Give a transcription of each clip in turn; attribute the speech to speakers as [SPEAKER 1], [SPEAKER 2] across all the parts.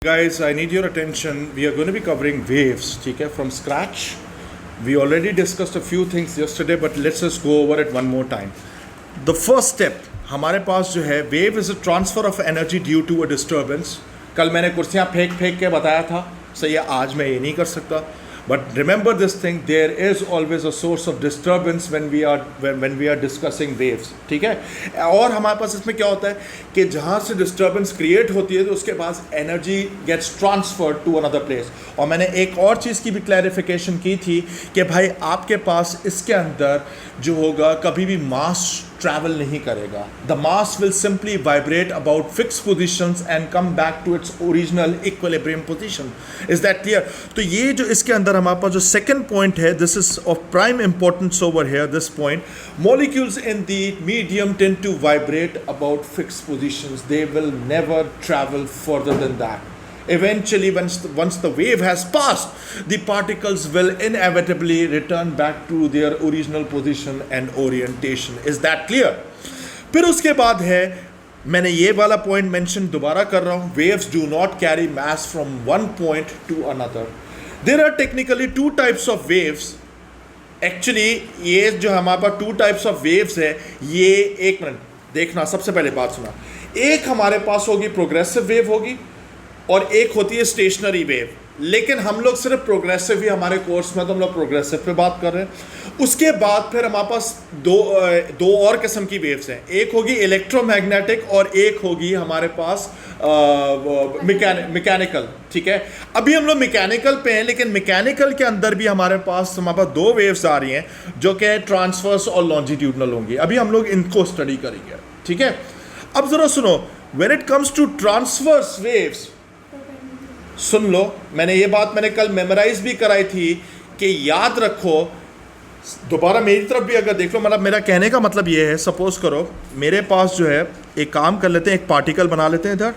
[SPEAKER 1] Guys, I need your attention. We are going to be covering waves, okay, from scratch. We already discussed a few things yesterday, but let's just go over it one more time. The first step, हमारे पास जो है wave is a transfer of energy due to a disturbance. कल मैंने कुर्सियाँ फेंक फेंक के बताया था, सही है, आज मैं ये नहीं कर सकता. But remember this thing, there is always a source of disturbance when we are discussing waves, ठीक है. और हमारे पास इसमें क्या होता है कि जहाँ से disturbance create होती है तो उसके पास energy gets transferred to another place. और मैंने एक और चीज़ की भी clarification की थी कि भाई आपके पास इसके अंदर जो होगा कभी भी mass travel नहीं करेगा. The mass will simply vibrate about fixed positions and come back to its original equilibrium position. Is that clear? तो ये जो इसके अंदर हमारे पास जो second point है, this is of prime importance over here, this point. Molecules in the medium tend to vibrate about fixed positions. They will never travel further than that. Eventually, once the wave has passed, the particles will inevitably return back to their original position and orientation. Is that clear? फिर उसके बाद है, मैंने ये वाला point mention दोबारा कर रहा हूँ, waves do not carry mass from one point to another. There are technically two types of waves. Actually, ये जो हमारे पास two types of waves है, ये एक मिनट देखना, सबसे पहले बात सुना. एक हमारे पास होगी प्रोग्रेसिव वेव होगी और एक होती है स्टेशनरी वेव. लेकिन हम लोग सिर्फ प्रोग्रेसिव ही हमारे कोर्स में, तो हम लोग प्रोग्रेसिव पे बात कर रहे हैं. उसके बाद फिर हमारे पास दो और किस्म की वेव्स हैं. एक होगी इलेक्ट्रोमैग्नेटिक और एक होगी हमारे पास मैकेनिकल. ठीक है, अभी हम लोग मैकेनिकल पे हैं, लेकिन मैकेनिकल के अंदर भी हमारे पास दो वेव्स आ रही हैं जो कि ट्रांसवर्स और लॉन्जिट्यूडनल होंगी. अभी हम लोग इनको स्टडी करेंगे. ठीक है, अब ज़रा सुनो, when it comes to transverse waves, सुन लो, मैंने ये बात मैंने कल मेमोराइज भी कराई थी कि याद रखो. दोबारा मेरी तरफ भी अगर देख लो, मतलब मेरा कहने का मतलब ये है, सपोज करो मेरे पास जो है, एक काम कर लेते हैं, एक पार्टिकल बना लेते हैं इधर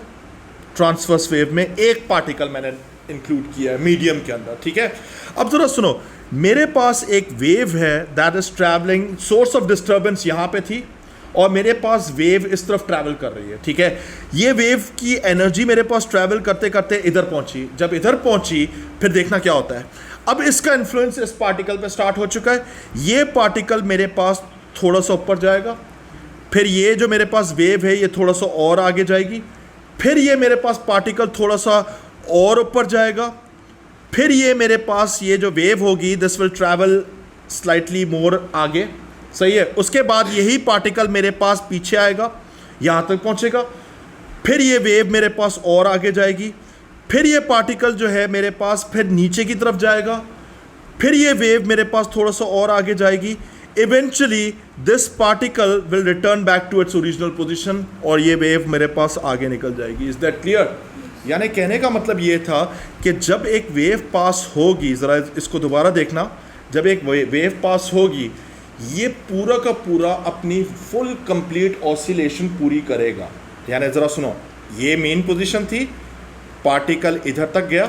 [SPEAKER 1] ट्रांसवर्स वेव में. एक पार्टिकल मैंने इंक्लूड किया है मीडियम के अंदर. ठीक है, अब जरा सुनो, मेरे पास एक वेव है that is travelling, source of disturbance यहाँ पे थी और मेरे पास वेव इस तरफ ट्रैवल कर रही है. ठीक है, ये वेव की एनर्जी मेरे पास ट्रैवल करते करते इधर पहुंची. जब इधर पहुंची फिर देखना क्या होता है. अब इसका इन्फ्लुएंस इस पार्टिकल पे स्टार्ट हो चुका है. ये पार्टिकल मेरे पास थोड़ा सा ऊपर जाएगा, फिर ये जो मेरे पास वेव है ये थोड़ा सा और आगे जाएगी, फिर ये मेरे पास पार्टिकल थोड़ा सा और ऊपर जाएगा, फिर ये मेरे पास ये जो वेव होगी this will travel slightly more आगे. सही है, उसके बाद यही पार्टिकल मेरे पास पीछे आएगा, यहाँ तक पहुँचेगा, फिर ये वेव मेरे पास और आगे जाएगी, फिर ये पार्टिकल जो है मेरे पास फिर नीचे की तरफ जाएगा, फिर ये वेव मेरे पास थोड़ा सा और आगे जाएगी. Eventually this particle will return back to its original position और ये वेव मेरे पास आगे निकल जाएगी. Is that clear? यानी कहने का मतलब ये था कि जब एक वेव पास होगी, ज़रा इसको दोबारा देखना, जब एक वेव पास होगी ये पूरा का पूरा अपनी फुल कंप्लीट ऑसिलेशन पूरी करेगा. यानी ज़रा सुनो, ये मेन पोजीशन थी, पार्टिकल इधर तक गया,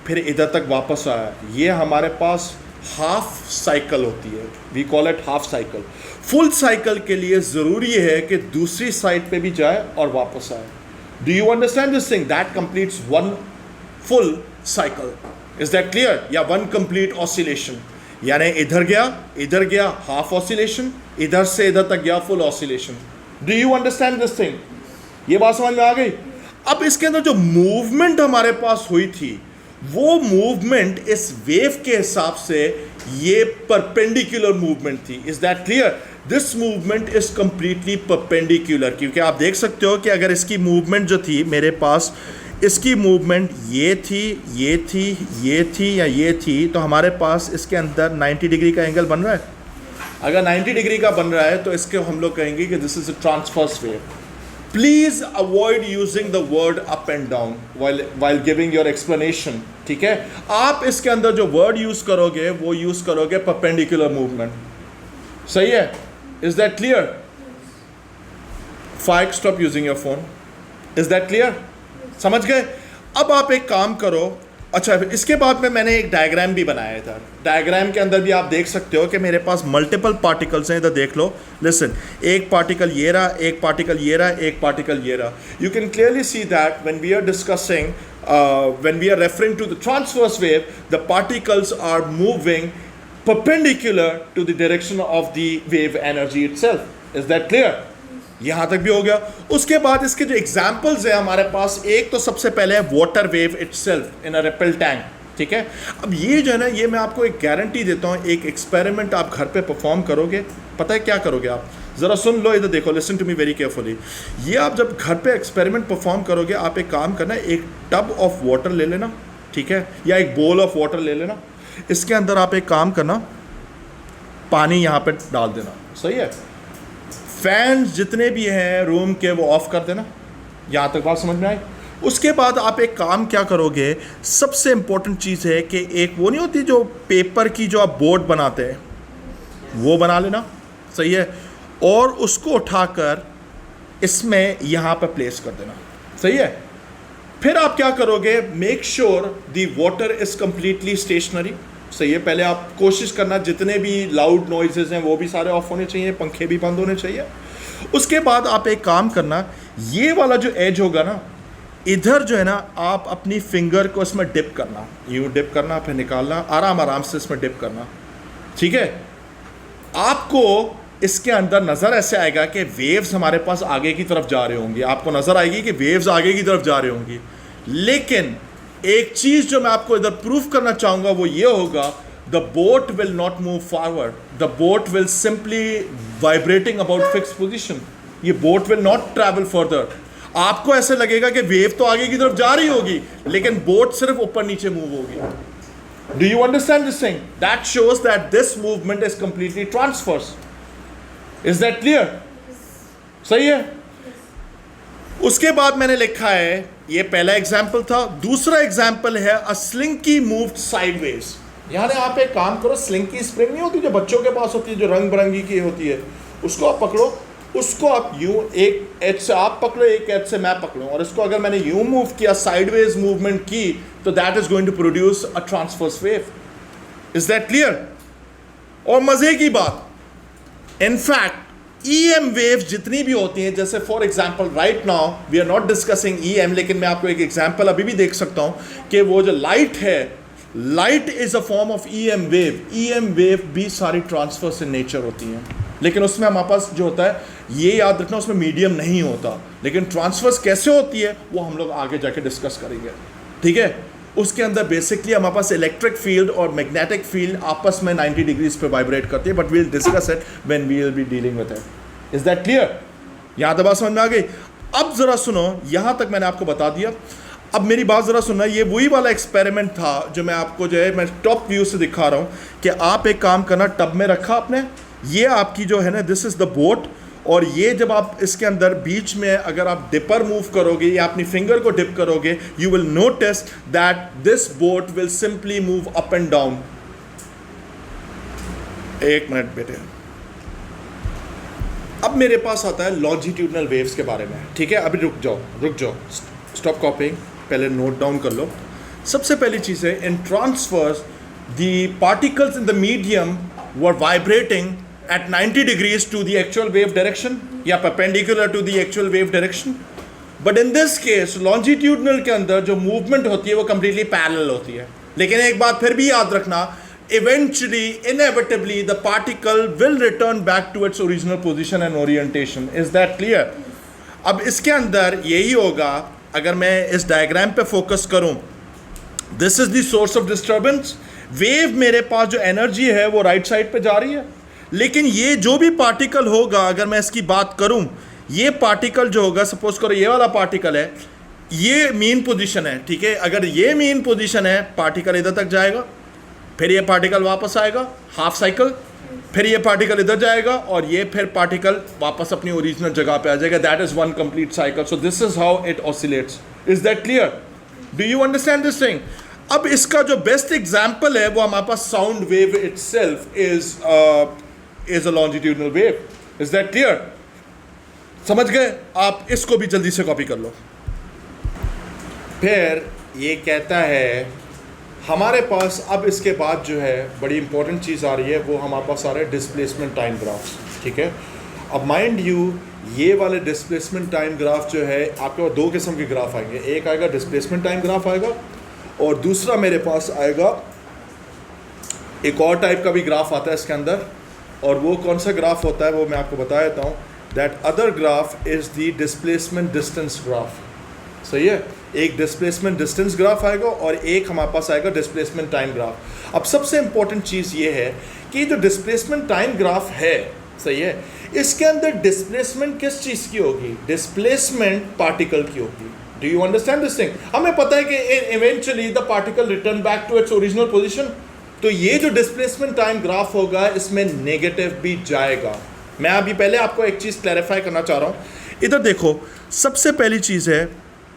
[SPEAKER 1] फिर इधर तक वापस आया. ये हमारे पास हाफ साइकिल होती है, we call it half cycle. Full cycle के लिए ज़रूरी है कि दूसरी साइड पे भी जाए और वापस आए. Do you understand this thing? That completes one full cycle. Is that clear? या वन कंप्लीट ऑसिलेशन. यानी इधर गया हाफ ऑसिलेशन, इधर से इधर तक गया full oscillation. Do you understand this thing? ये बात समझ में आ गई? अब इसके अंदर जो मूवमेंट हमारे पास हुई थी, वो मूवमेंट इस वेव के हिसाब से ये परपेंडिकुलर मूवमेंट थी. Is that clear? This movement is completely perpendicular, क्योंकि आप देख सकते हो कि अगर इसकी मूवमेंट जो थी मेरे पास, इसकी मूवमेंट ये थी, ये थी, ये थी या ये थी, तो हमारे पास इसके अंदर 90 डिग्री का एंगल बन रहा है. अगर 90 डिग्री का बन रहा है तो इसके हम लोग कहेंगे कि this is a transverse wave. Please avoid using the word up and down while giving your explanation. ठीक है, आप इसके अंदर जो वर्ड यूज करोगे वो यूज करोगे परपेंडिकुलर मूवमेंट. सही है? Is that clear? Faiq, stop using your phone. Is that clear? समझ गए? अब आप एक काम करो. अच्छा, इसके बाद में मैंने एक डायग्राम भी बनाया था. डायग्राम के अंदर भी आप देख सकते हो कि मेरे पास मल्टीपल पार्टिकल्स हैं. इधर देख लो, लिसन, एक पार्टिकल ये रहा, एक पार्टिकल ये रहा, एक पार्टिकल ये रहा. You can clearly see that when we are discussing when we are referring to the transverse wave, the particles are moving perpendicular to the direction of the wave energy itself. Is that clear? यहां तक भी हो गया. उसके बाद इसके जो examples है हमारे पास, एक तो सबसे पहले है वाटर वेव इटसेल्फ इन अ रिपेल टैंक. ठीक है, अब ये जो है ना, ये मैं आपको एक गारंटी देता हूँ, एक एक्सपेरिमेंट आप घर पे परफॉर्म करोगे, पता है क्या करोगे आप, ज़रा सुन लो, इधर देखो, listen to me very carefully. ये आप जब घर पे एक्सपेरिमेंट परफॉर्म करोगे, आप एक काम करना, एक टब ऑफ वाटर ले लेना, ठीक है, या एक बोल ऑफ वाटर ले लेना. इसके अंदर आप एक काम करना, पानी यहाँ पे डाल देना. सही है, फैंस जितने भी हैं रूम के वो ऑफ कर देना. यहाँ तक बात समझ में आई? उसके बाद आप एक काम क्या करोगे, सबसे इंपॉर्टेंट चीज़ है कि एक वो नहीं होती जो पेपर की जो आप बोर्ड बनाते हैं, वो बना लेना. सही है, और उसको उठाकर इसमें यहाँ पर प्लेस कर देना. सही है, फिर आप क्या करोगे, make sure the water is completely stationary. सही है, पहले आप कोशिश करना जितने भी लाउड नॉइजेज हैं वो भी सारे ऑफ होने चाहिए, पंखे भी बंद होने चाहिए. उसके बाद आप एक काम करना, ये वाला जो एज होगा ना, इधर जो है ना, आप अपनी फिंगर को इसमें डिप करना, यूँ डिप करना, फिर निकालना, आराम आराम से इसमें डिप करना. ठीक है, आपको इसके अंदर नज़र ऐसे आएगा कि वेव्स हमारे पास आगे की तरफ जा रहे होंगी, आपको नज़र आएगी कि वेव्स आगे की तरफ जा रही होंगी. लेकिन एक चीज़ जो मैं आपको इधर प्रूफ करना चाहूँगा वो ये होगा, the boat will not move forward, the boat will simply vibrating about fix position. ये boat will not travel further. आपको ऐसे लगेगा कि वेव तो आगे की तरफ जा रही होगी, लेकिन बोट सिर्फ ऊपर नीचे मूव होगी. Do you understand this thing? That shows that this movement is completely transverse. Is that clear? सही है. उसके बाद मैंने लिखा है, ये पहला एग्जाम्पल था. दूसरा एग्जाम्पल है अ स्लिंकी मूव्ड साइडवेज. यानी आप एक काम करो, स्लिंकी स्प्रिंग नहीं होती जो बच्चों के पास होती है, जो रंग बिरंगी की होती है, उसको आप पकड़ो, उसको आप यूं एक एज से आप पकड़ो, एक एज से मैं पकड़ूं, और इसको अगर मैंने यूं मूव किया, साइडवेज मूवमेंट की, तो that is going to produce a transverse wave. Is that clear? और मजे की बात, इनफैक्ट EM वेव जितनी भी होती हैं, जैसे for example right now we are not discussing EM, लेकिन मैं आपको एक एग्जांपल अभी भी देख सकता हूं कि वो जो लाइट है, light is a form of EM wave. EM wave भी सारी ट्रांसफर्स इन नेचर होती हैं, लेकिन उसमें हमारे पास जो होता है, ये याद रखना, उसमें मीडियम नहीं होता. लेकिन ट्रांसफर्स कैसे होती है वो हम लोग आगे जाके डिस्कस करेंगे. ठीक है, उसके अंदर बेसिकली हमारे पास इलेक्ट्रिक फील्ड और मैग्नेटिक फील्ड आपस में 90 डिग्रीज पे वाइब्रेट करती है, but we will discuss it when we will be dealing with it. Is that clear? यहाँ तक बात समझ में आ गई? अब ज़रा सुनो, यहाँ तक मैंने आपको बता दिया. अब मेरी बात ज़रा सुनना, ये वही वाला एक्सपेरिमेंट था जो मैं आपको जो है मैं टॉप व्यू से दिखा रहा हूँ कि आप एक काम करना, टब में रखा आपने, ये आपकी जो है ना, दिस इज़ द बोट, और ये जब आप इसके अंदर बीच में अगर आप डिपर मूव करोगे या अपनी फिंगर को डिप करोगे, you will notice that this boat will simply move up and down. एक मिनट बेटे, अब मेरे पास आता है लॉन्जिट्यूडनल वेव्स के बारे में. ठीक है, अभी रुक जाओ, स्टॉप कॉपिंग, पहले नोट डाउन कर लो. सबसे पहली चीज़ है, in transfers the particles in the medium were vibrating at 90 degrees to the actual wave direction या perpendicular to the actual wave direction. But in this case longitudinal के अंदर जो movement होती है वो completely parallel होती है. लेकिन एक बात फिर भी याद रखना, eventually inevitably the particle will return back to its original position and orientation. Is that clear? अब इसके अंदर यही होगा, अगर मैं इस डायग्राम पे फोकस करूं, this is the source of disturbance. Wave मेरे पास जो एनर्जी है वो राइट साइड पे जा रही है, लेकिन ये जो भी पार्टिकल होगा, अगर मैं इसकी बात करूं, ये पार्टिकल जो होगा, सपोज करो ये वाला पार्टिकल है, ये मीन पोजीशन है. ठीक है, अगर ये मीन पोजीशन है, पार्टिकल इधर तक जाएगा, फिर ये पार्टिकल वापस आएगा, हाफ साइकिल, फिर ये पार्टिकल इधर जाएगा, और ये फिर पार्टिकल वापस अपनी ओरिजिनल जगह पे आ जाएगा. That is one complete cycle. So this is how it oscillates. Is that clear? Do you understand this thing? अब इसका जो बेस्ट एग्जाम्पल है वो हमारे पास sound wave itself is a longitudinal wave. Is that clear? समझ गए? आप इसको भी जल्दी से कॉपी कर लो. फिर ये कहता है हमारे पास, अब इसके बाद जो है बड़ी इंपॉर्टेंट चीज़ आ रही है, वो हमारे पास आ रहा है डिस्प्लेसमेंट टाइम ग्राफ्स. ठीक है, अब माइंड यू, ये वाले डिस्प्लेसमेंट टाइम ग्राफ जो है, आपके पास दो किस्म के ग्राफ आएंगे, एक आएगा डिस्प्लेसमेंट टाइम ग्राफ आएगा, और दूसरा मेरे पास आएगा एक और टाइप का भी ग्राफ आता है इसके अंदर, और वो कौन सा ग्राफ होता है वो मैं आपको बता देता हूँ। That other graph is the displacement distance graph. सही है, एक डिस्प्लेसमेंट डिस्टेंस ग्राफ आएगा और एक हमारे पास आएगा डिस्प्लेसमेंट टाइम ग्राफ। अब सबसे इंपॉर्टेंट चीज़ ये है कि जो डिस्प्लेसमेंट टाइम ग्राफ है, सही है, इसके अंदर डिस्प्लेसमेंट किस चीज़ की होगी? डिस्प्लेसमेंट पार्टिकल की होगी। Do you understand this thing? हमें पता है कि eventually the particle return back to its original position. तो ये जो डिस्प्लेसमेंट टाइम ग्राफ होगा इसमें नेगेटिव भी जाएगा। मैं अभी पहले आपको एक चीज़ क्लैरिफाई करना चाह रहा हूँ। इधर देखो, सबसे पहली चीज़ है,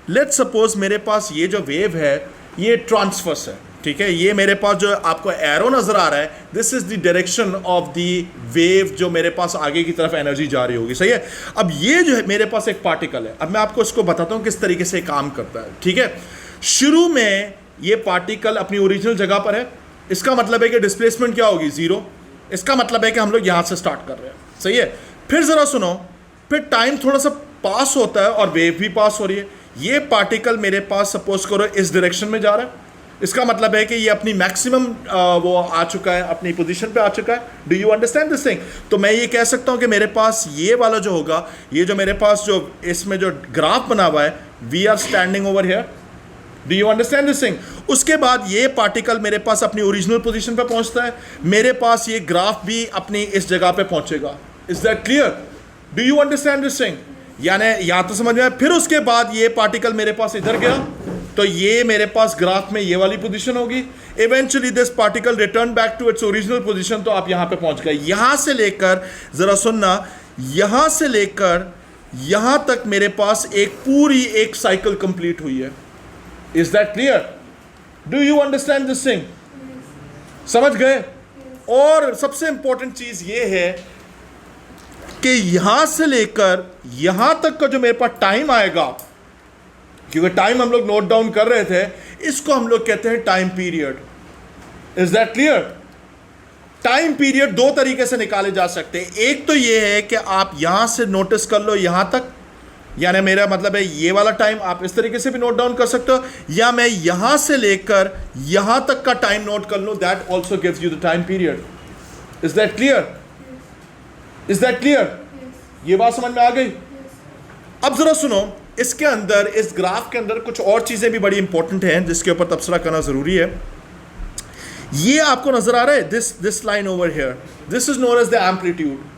[SPEAKER 1] लेट्स सपोज मेरे पास ये जो वेव है ये ट्रांसवर्स है, ठीक है, ये मेरे पास जो आपको एरो नज़र आ रहा है, this is the direction of the wave जो मेरे पास आगे की तरफ एनर्जी जा रही होगी। सही है, अब ये जो है मेरे पास एक पार्टिकल है। अब मैं आपको इसको बताता हूँ किस तरीके से काम करता है, ठीक है। शुरू में ये पार्टिकल अपनी ओरिजिनल जगह पर है, इसका मतलब है कि डिस्प्लेसमेंट क्या होगी? ज़ीरो। इसका मतलब है कि हम लोग यहाँ से स्टार्ट कर रहे हैं, सही है। फिर ज़रा सुनो, फिर टाइम थोड़ा सा पास होता है और वेव भी पास हो रही है। ये पार्टिकल मेरे पास सपोज करो इस डायरेक्शन में जा रहा है, इसका मतलब है कि ये अपनी मैक्सिमम वो आ चुका है, अपनी पोजीशन पे आ चुका है। Do you understand this thing? तो मैं ये कह सकता हूँ कि मेरे पास ये वाला जो होगा, ये जो मेरे पास जो इसमें जो ग्राफ बना हुआ है, we are standing over here. Do you understand this thing? उसके बाद ये पार्टिकल मेरे पास अपनी ओरिजिनल पोजीशन पे पहुंचता है, मेरे पास ये ग्राफ भी अपनी इस जगह पे पहुंचेगा। Is that clear? Do you understand this thing? यानी यहाँ तो समझ में आया। फिर उसके बाद ये पार्टिकल मेरे पास इधर गया, तो ये मेरे पास ग्राफ में ये वाली पोजीशन होगी। Eventually this particle return back to its original position, तो आप यहाँ पे पहुँच गए। यहाँ से लेकर, ज़रा सुनना, यहाँ से लेकर यहाँ तक मेरे पास एक पूरी एक साइकिल कंप्लीट हुई है। Is that clear? Do you understand this thing? समझ गए? और सबसे इंपॉर्टेंट चीज ये है कि यहां से लेकर यहां तक का जो मेरे पास टाइम आएगा, क्योंकि टाइम हम लोग नोट डाउन कर रहे थे, इसको हम लोग कहते हैं time period. Is that clear? Time period दो तरीके से निकाले जा सकते हैं। एक तो ये है कि आप यहां से नोटिस कर लो यहां तक, यानी मेरा मतलब है ये वाला टाइम आप इस तरीके से भी नोट डाउन कर सकते हो, या मैं यहां से लेकर यहां तक का टाइम नोट कर लूं, that also gives you the time period. Is that clear? Is that clear? ये बात समझ में आ गई? अब जरा सुनो, इसके अंदर, इस ग्राफ के अंदर कुछ और चीजें भी बड़ी इंपॉर्टेंट हैं जिसके ऊपर तबसरा करना जरूरी है। ये आपको नजर आ रहा है, this line over here, this is known as the amplitude.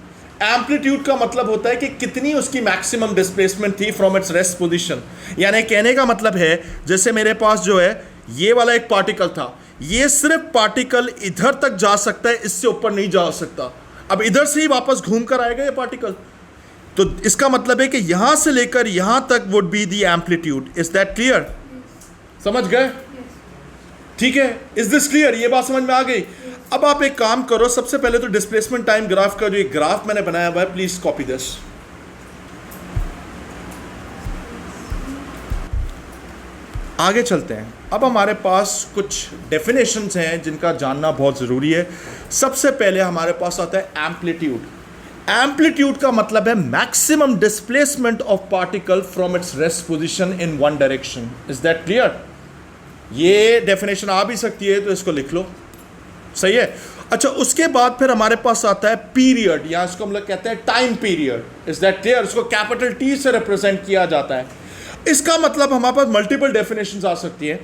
[SPEAKER 1] Amplitude का मतलब होता है कि कितनी उसकी मैक्सिमम डिस्प्लेसमेंट थी फ्रॉम इट्स रेस्ट पोजीशन। यानी कहने का मतलब है, जैसे मेरे पास जो है ये वाला एक पार्टिकल था, ये सिर्फ पार्टिकल इधर तक जा सकता है, इससे ऊपर नहीं जा सकता। अब इधर से ही वापस घूम कर आएगा ये पार्टिकल, तो इसका मतलब है कि यहां से लेकर यहां तक would be the amplitude. Is that clear? समझ गए? ठीक है, इज दिस क्लियर? ये बात समझ में आ गई? अब आप एक काम करो, सबसे पहले तो डिस्प्लेसमेंट टाइम ग्राफ का जो एक ग्राफ मैंने बनाया हुआ है, प्लीज कॉपी दिस। आगे चलते हैं। अब हमारे पास कुछ डेफिनेशंस हैं जिनका जानना बहुत ज़रूरी है। सबसे पहले हमारे पास आता है एम्पलीट्यूड। एम्पलीट्यूड का मतलब है maximum displacement of particle from its rest position in one direction. Is that clear? ये डेफिनेशन आ भी सकती है, तो इसको लिख लो, सही है। अच्छा, उसके बाद फिर हमारे पास आता है पीरियड, या इसको हम लोग कहते हैं time period. Is that clear? इसको कैपिटल टी से रिप्रेजेंट किया जाता है। इसका मतलब हमारे पास मल्टीपल डेफिनेशंस आ सकती है।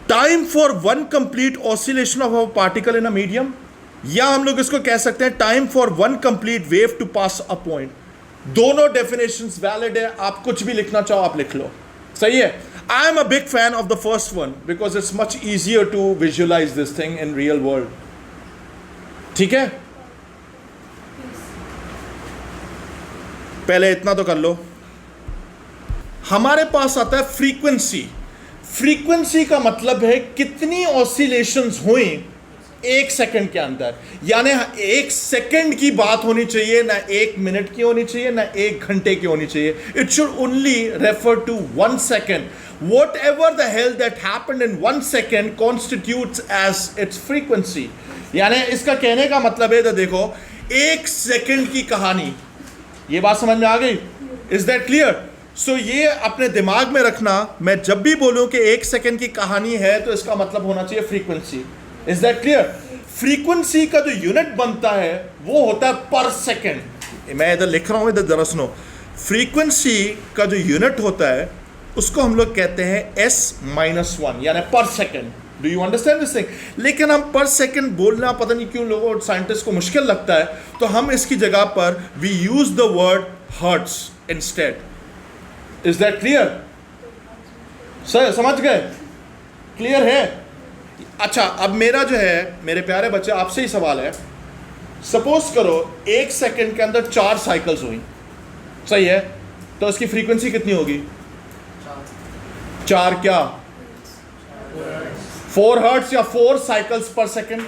[SPEAKER 1] Time for one complete oscillation of a particle in a medium, या हम लोग इसको कह सकते हैं time for one complete wave to pass a point. दोनों डेफिनेशंस वैलिड है, आप कुछ भी लिखना चाहो आप लिख लो, सही है। I am a big fan of the first one because it's much easier to visualize this thing in real world. ठीक है, पहले इतना तो कर लो। हमारे पास आता है फ्रीक्वेंसी। फ्रीक्वेंसी का मतलब है कितनी ऑसिलेशंस हुई एक सेकंड के अंदर, यानी एक सेकंड की बात होनी चाहिए, ना एक मिनट की होनी चाहिए, ना एक घंटे की होनी चाहिए। It should only refer to 1 second. Whatever the hell that happened in 1 second constitutes as its frequency. यानी इसका कहने का मतलब है, तो देखो, एक सेकंड की कहानी ये बात समझ में आ गई? Is that clear? सो ये अपने दिमाग में रखना, मैं जब भी बोलूं कि 1 सेकंड की कहानी है तो इसका मतलब होना चाहिए frequency. Is that clear? Frequency का जो यूनिट बनता है वो होता है पर सेकंड। मैं इधर लिख रहा हूं, इधर जरा सुनो। फ्रीक्वेंसी का जो यूनिट होता है उसको हम लोग कहते हैं S-1 यानी पर second. Do you understand this thing? लेकिन हम पर सेकंड बोलना पता नहीं क्यों लोगों साइंटिस्ट को मुश्किल लगता है, तो हम इसकी जगह पर we use the word hertz instead. Is that clear? Sir समझ गए? क्लियर है? अच्छा, अब मेरा जो है, मेरे प्यारे बच्चे, आपसे ही सवाल है। सपोज करो 1 सेकंड के अंदर 4 साइकिल्स हुई, सही है? तो उसकी फ्रीक्वेंसी कितनी होगी? 4 क्या? 4 हर्ट्स या 4 साइकिल्स पर सेकंड?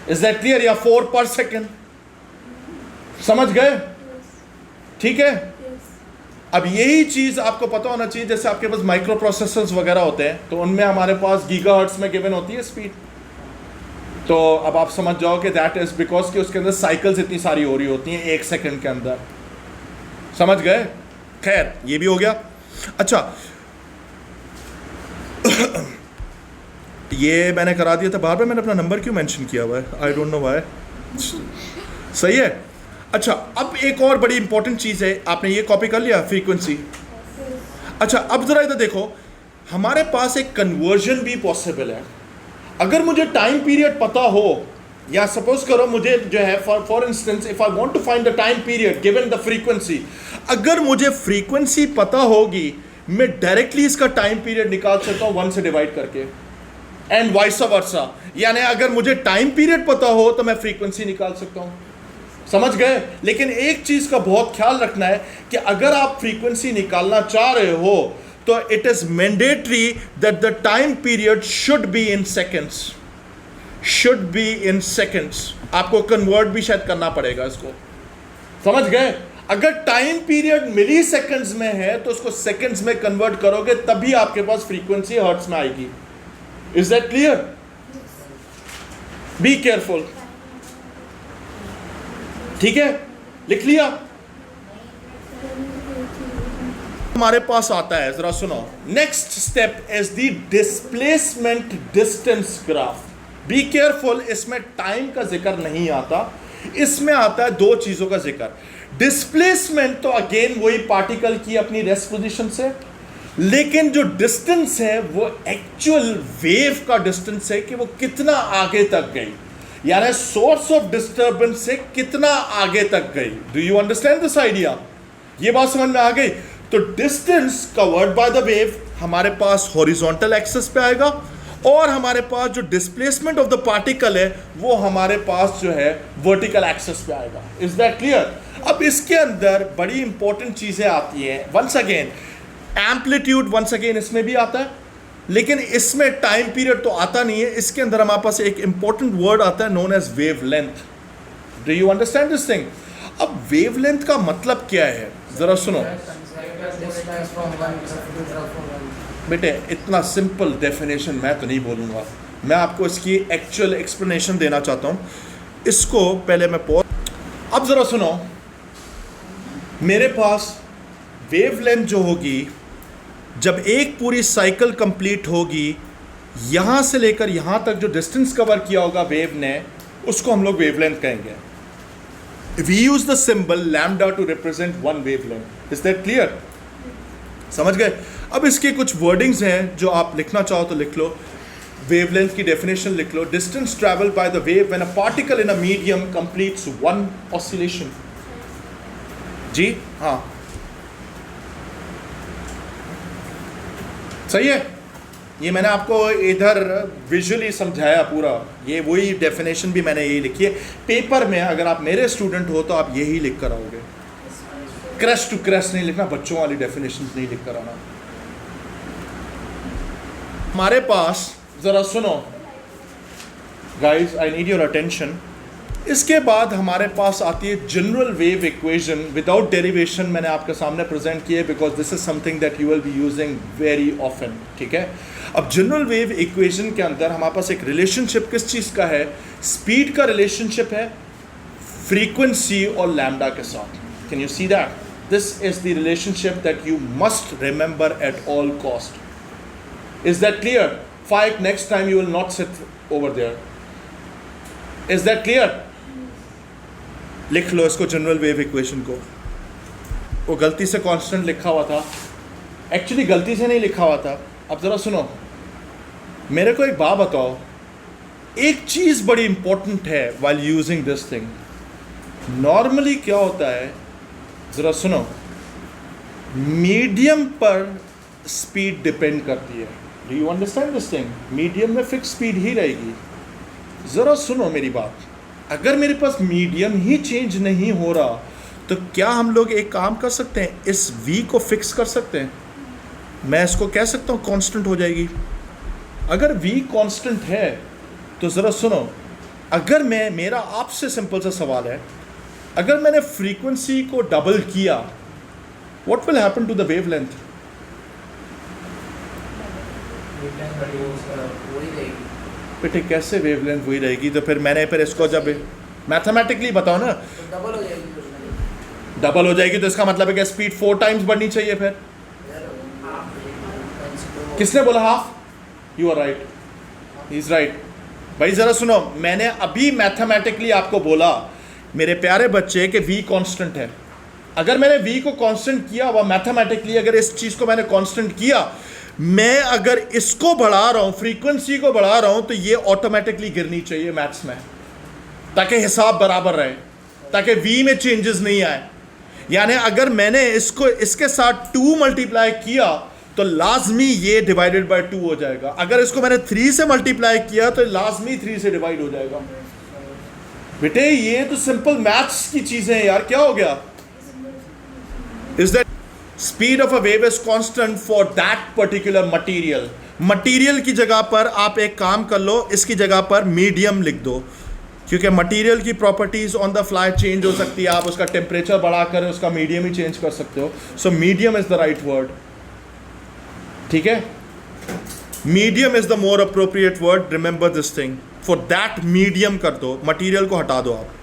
[SPEAKER 1] Is that clear? या 4 पर सेकंड? समझ गए? ठीक है। अब यही चीज आपको पता होना चाहिए, जैसे आपके पास माइक्रो प्रोसेसर्स वगैरह होते हैं तो उनमें हमारे पास गीगाहर्ट्ज में गिवन होती है स्पीड। तो अब आप समझ जाओ कि दैट इज बिकॉज कि उसके अंदर साइकिल्स इतनी सारी हो रही होती हैं 1 सेकंड के अंदर। समझ गए? खैर, ये भी हो गया। अच्छा ये मैंने करा दिया था। बार बार मैंने अपना नंबर क्यों मेंशन किया हुआ है? I don't know why. सही है। अच्छा, अब एक और बड़ी इंपॉर्टेंट चीज है, आपने ये कॉपी कर लिया फ्रीक्वेंसी। अच्छा, अब जरा इधर देखो, हमारे पास एक कन्वर्जन भी पॉसिबल है। अगर मुझे टाइम पीरियड पता हो, या सपोज करो मुझे जो है for instance if I want to find the time period given the frequency, अगर मुझे फ्रीक्वेंसी पता होगी मैं डायरेक्टली इसका टाइम पीरियड निकाल सकता हूं 1 से डिवाइड करके, एंड वाइस वर्सा। यानी अगर मुझे टाइम पीरियड पता हो तो मैं फ्रीक्वेंसी निकाल सकता हूं। समझ गए? लेकिन एक चीज का बहुत ख्याल रखना है कि अगर आप फ्रीक्वेंसी निकालना चाह रहे हो तो it is mandatory that the time period should be in seconds. Should be in seconds. आपको कन्वर्ट भी शायद करना पड़ेगा इसको। समझ गए? अगर टाइम पीरियड मिली सेकेंड्स में है तो उसको सेकेंड्स में कन्वर्ट करोगे तभी आपके पास फ्रीक्वेंसी हर्ट्ज में आएगी। Is that clear? Be careful. ठीक है, लिख लिया? हमारे पास आता है, जरा सुनो। Next step is the displacement distance graph. Be careful, इसमें टाइम का जिक्र नहीं आता, इसमें आता है 2 चीजों का जिक्र। डिस्प्लेसमेंट तो अगेन वही पार्टिकल की अपनी रेस्ट पोजीशन से, लेकिन जो डिस्टेंस है वो एक्चुअल वेव का डिस्टेंस है कि वो कितना आगे तक गई, यानी सोर्स ऑफ डिस्टर्बेंस से कितना आगे तक गई। Do you understand this idea? ये बात समझ में आ गई? तो distance covered by the wave हमारे पास हॉरिजॉन्टल एक्सिस पे आएगा, और हमारे पास जो डिस्प्लेसमेंट ऑफ द पार्टिकल है वो हमारे पास जो है वर्टिकल एक्सिस पे आएगा। Is that clear? अब इसके अंदर बड़ी इंपॉर्टेंट चीजें आती हैं। Once again amplitude, once again इसमें भी आता है, लेकिन इसमें टाइम पीरियड तो आता नहीं है। इसके अंदर हमारे पास एक इंपॉर्टेंट वर्ड आता है known as wavelength. Do you understand this thing? अब वेवलेंथ का मतलब क्या है, जरा सुनो बेटे। इतना सिंपल डेफिनेशन मैं तो नहीं बोलूँगा, मैं आपको इसकी एक्चुअल एक्सप्लेनेशन देना चाहता हूँ। इसको पहले मैं अब ज़रा सुनो। मेरे पास वेवलेंथ जो होगी, जब एक पूरी साइकिल कंप्लीट होगी, यहाँ से लेकर यहाँ तक जो डिस्टेंस कवर किया होगा वेव ने, उसको हम लोग वेवलेंथ कहेंगे। We use the symbol lambda to represent 1 wavelength. Is that clear? समझ गए? अब इसके कुछ वर्डिंग्स हैं जो आप लिखना चाहो तो लिख लो। वेवलेंथ की डेफिनेशन लिख लो। Distance travel by the wave when a particle in a medium completes 1 oscillation. जी हाँ, सही है। ये मैंने आपको इधर विजुअली समझाया पूरा। ये वही डेफिनेशन भी मैंने यही लिखी है। पेपर में अगर आप मेरे स्टूडेंट हो तो आप यही लिख कर आओगे। क्रैश टू क्रैश नहीं लिखना, बच्चों वाली डेफिनेशन नहीं लिख कर आना। हमारे पास जरा सुनो guys, I need your attention. इसके बाद हमारे पास आती है general wave equation without derivation. मैंने आपके सामने प्रेजेंट किया because this is something that you will be using very often. ठीक है? अब जनरल वेव इक्वेशन के अंदर हमारे पास एक रिलेशनशिप किस चीज़ का है? स्पीड का रिलेशनशिप है फ्रीक्वेंसी और लैम्डा के साथ। Can you see that? This is the relationship that you must remember at all cost. Is that clear? Faik, next time you will not sit over there. Is that clear? लिख लो इसको general wave equation को. वो गलती से constant लिखा हुआ था, actually गलती से नहीं लिखा हुआ था. अब ज़रा सुनो, मेरे को एक बात बताओ, एक चीज़ बड़ी इंपॉर्टेंट है while using this thing. Normally क्या होता है, ज़रा सुनो, मीडियम पर स्पीड डिपेंड करती है. Do you understand this thing? Medium में फिक्स स्पीड ही रहेगी. ज़रा सुनो मेरी बात, अगर मेरे पास मीडियम ही चेंज नहीं हो रहा तो क्या हम लोग एक काम कर सकते हैं, इस v को फिक्स कर सकते हैं. मैं इसको कह सकता हूँ कांस्टेंट हो जाएगी. अगर v कांस्टेंट है तो ज़रा सुनो, अगर मैं, मेरा आपसे सिंपल सा सवाल है, अगर मैंने फ्रीक्वेंसी को डबल किया, what will happen to the wavelength? बेटे कैसे वेवलेंथ वही रहेगी? तो फिर मैंने फिर इसको जब मैथमेटिकली बताओ ना, डबल हो जाएगी तो इसका मतलब है कि स्पीड 4 टाइम्स बढ़नी चाहिए. फिर किसने बोला half? You are right, he is right. भाई ज़रा सुनो, मैंने अभी मैथमेटिकली आपको बोला मेरे प्यारे बच्चे कि v कांस्टेंट है. अगर मैंने v को कांस्टेंट किया हुआ मैथमेटिकली, अगर इस चीज़ को मैंने कांस्टेंट किया, मैं अगर इसको बढ़ा रहा हूँ, फ्रीक्वेंसी को बढ़ा रहा हूँ, तो ये ऑटोमेटिकली गिरनी चाहिए मैथ्स में, ताकि हिसाब बराबर रहे, ताकि v में चेंजेस नहीं आए. यानी अगर मैंने इसको इसके साथ 2 मल्टीप्लाई किया तो लाजमी ये डिवाइडेड बाय 2 हो जाएगा. अगर इसको मैंने 3 से मल्टीप्लाई किया तो लाजमी 3 से डिवाइड हो जाएगा. बेटे ये तो सिंपल मैथ्स की चीज़ें हैं यार, क्या हो गया? Is that speed of a wave is constant for that particular material. Material की जगह पर आप एक काम कर लो, इसकी जगह पर मीडियम लिख दो, क्योंकि मटेरियल की properties on the fly change हो सकती है. आप उसका टेम्परेचर बढ़ाकर उसका मीडियम ही चेंज कर सकते हो. So medium is the right word. ठीक है, medium is the more appropriate word. Remember this thing. For that medium कर दो, मटेरियल को हटा दो आप.